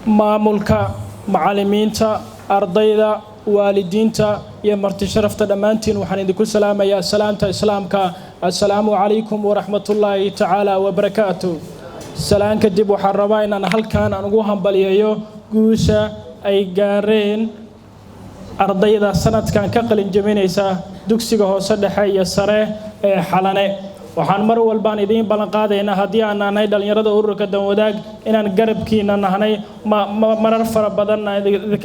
maamulka macallimiinta ardayda waalidiinta iyo marti sharafta dhamaantiin waxaan idinku salaamayaa salaanta islaamka assalaamu calaykum waraxmatullaahi tacaala wabarakaatuh salaanka dib waxaan rabaa inaan halkaan aan ugu hambaliyeeyo guusha ay gaareen ardayda sanadkan ka qalin jabinaysa dugsiga hoose dhexe iyo sare ee Xalane waxaan mar walba idin balan qaadaynaa hadii aan nahay dhalinyarada ururka Danwadaag inaan garabkiina nahnay marar fara badan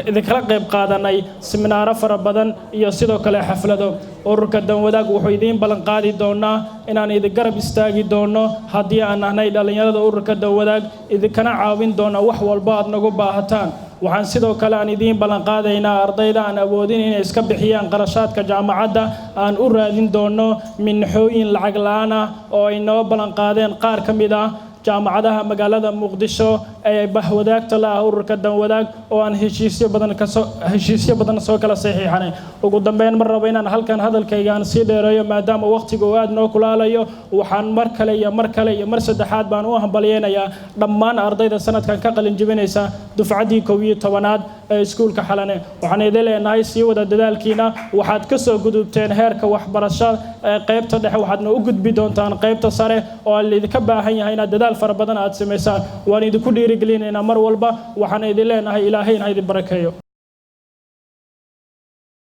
idinkala qayb qaadanay seminaaro fara badan iyo sidoo kale xaflado ururka Danwadaag wuxuu idin balan qaadi doonaa inaan idin garab istaagi doono hadii aan nahay dhalinyarada ururka Danwadaag idinkana caawin doona wax walba aad nagu baahataan waxaan sidoo kale aan idin balan qaadaynaa ardayda aan awoodin inay iska bixiyaan qarashaadka jaamacadda aan u raadin doono minxooyin lacag la'aan ah oo ay noo balan qaadeen qaar ka mid ah jaamacadaha magaalada Muqdisho ee bahwadaagta la ururka Danwadaag oo aan heshiisyo badan soo kala saxiixanay ugu dambeyn mar rabo inaan halkan hadalkayga aan sii dheereeyo maadaama waqtigu aad noo kulaalayo waxaan mar kale iyo mar saddexaad baan u hambaliyeenayaa dhammaan ardayda sanadkan ka qalin jabinaysa dufcadii 11aad ee iskuulka Xalane waxaan idin leenahay sii wada dadaalkiina waxaad ka soo gudubteen heerka waxbarasho ee qaybta dhexe waxaadna u gudbi doontaan qaybta sare oo idinka baahan yahay inaad dadaal fara badan aad sameysaan waan idinku dhiirigelinaynaa mar walba waxaan idin leenahay ilaahayna idin barakeeyo